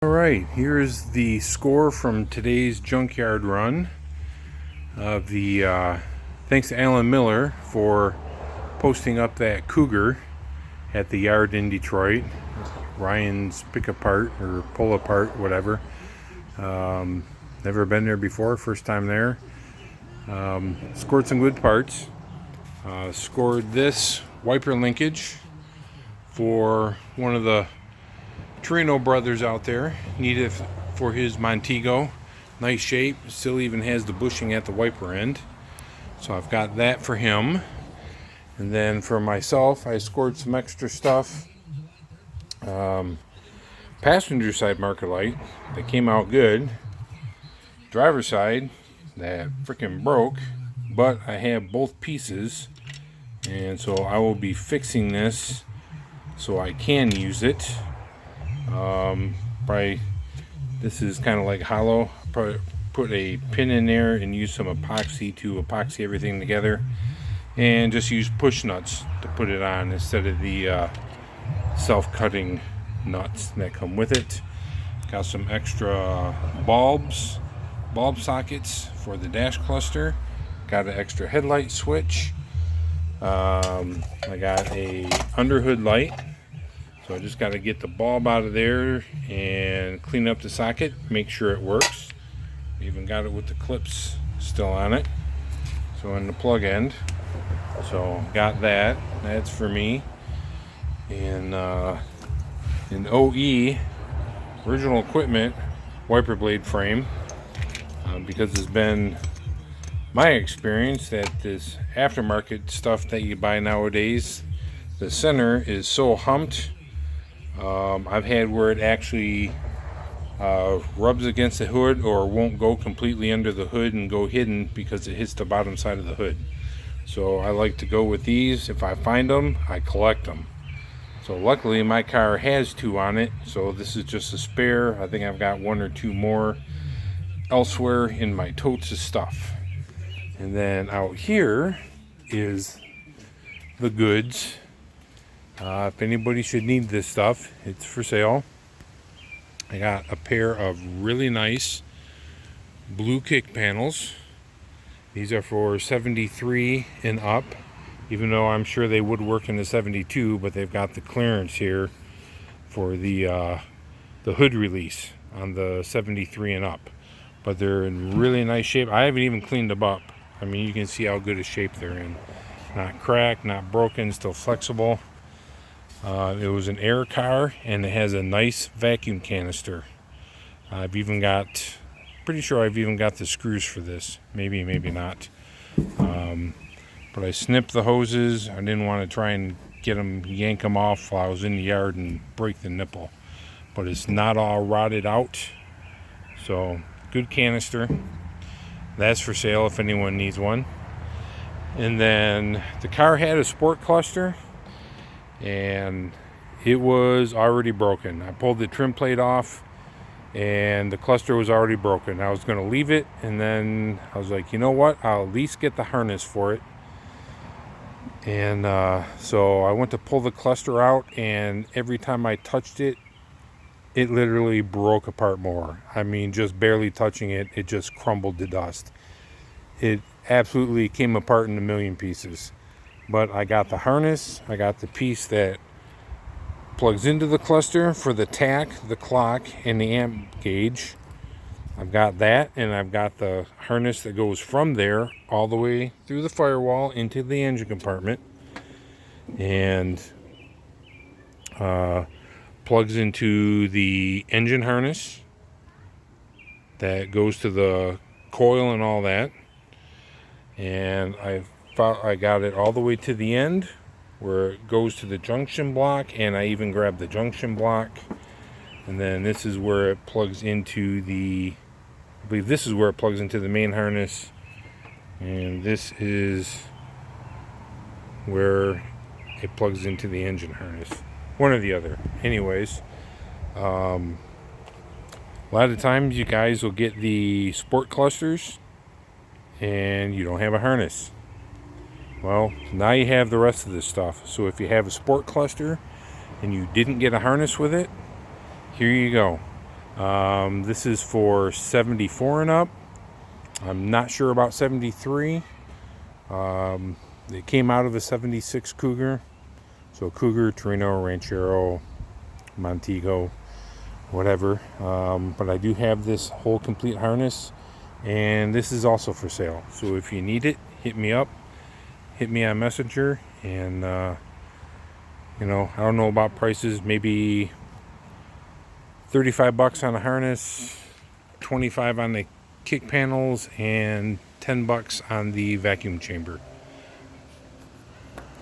Alright, here's the score from today's junkyard run of the thanks to Alan Miller for posting up that Cougar at the yard in Detroit. Ryan's pick apart or pull apart, whatever. Never been there before, first time there. Scored some good parts. Scored this wiper linkage for one of the Torino brothers out there. Needed for his Montego. Nice shape. Still even has the bushing at the wiper end. So I've got that for him. And then for myself, I scored some extra stuff. Passenger side marker light that came out good. Driver side that freaking broke, but I have both pieces, and so I will be fixing this so I can use it. Probably this is kind of like hollow. Probably put a pin in there and use some epoxy to epoxy everything together, and just use push nuts to put it on instead of the self-cutting nuts that come with it. Got some extra bulb sockets for the dash cluster. Got an extra headlight switch. I got a underhood light, so I just got to get the bulb out of there and clean up the socket, make sure it works. Even got it with the clips still on it, so in the plug end. So got that. That's for me. And an OE original equipment wiper blade frame, because it's been my experience that this aftermarket stuff that you buy nowadays, the center is so humped. I've had where it actually rubs against the hood or won't go completely under the hood and go hidden because it hits the bottom side of the hood. So I like to go with these. If I find them, I collect them. So luckily my car has two on it, so this is just a spare. I think I've got one or two more elsewhere in my totes of stuff. And then out here is the goods. If anybody should need this stuff, it's for sale. I got a pair of really nice blue kick panels. These are for 73 and up, even though I'm sure they would work in the 72, but they've got the clearance here for the hood release on the 73 and up. But they're in really nice shape. I haven't even cleaned them up. I mean, you can see how good a shape they're in. Not cracked, not broken, still flexible. It was an air car, and it has a nice vacuum canister. I've even got, pretty sure I've even got the screws for this. Maybe, maybe not. But I snipped the hoses. I didn't want to try and yank them off while I was in the yard and break the nipple. But it's not all rotted out. So, good canister. That's for sale if anyone needs one. And then the car had a sport cluster, and it was already broken. I pulled the trim plate off, and the cluster was already broken. I was going to leave it, and then I was like, you know what? I'll at least get the harness for it. And so I went to pull the cluster out, and every time I touched it, it literally broke apart more. I mean, just barely touching it, it just crumbled to dust. It absolutely came apart in a million pieces. But I got the harness, I got the piece that plugs into the cluster for the tach, the clock, and the amp gauge. I've got that, and I've got the harness that goes from there all the way through the firewall into the engine compartment. And plugs into the engine harness that goes to the coil and all that. And I got it all the way to the end where it goes to the junction block, and I even grabbed the junction block. And then this is where it plugs into I believe this is where it plugs into the main harness, and this is where it plugs into the engine harness. One or the other. Anyways, a lot of times you guys will get the sport clusters and you don't have a harness. Well, now you have the rest of this stuff. So if you have a sport cluster and you didn't get a harness with it, here you go. This is for 74 and up. I'm not sure about 73. It came out of a 76 Cougar. So Cougar, Torino, Ranchero, Montego, whatever. But I do have this whole complete harness, and this is also for sale. So if you need it, hit me up. Hit me on Messenger, and you know, I don't know about prices. Maybe 35 bucks on the harness, 25 on the kick panels, and 10 bucks on the vacuum chamber.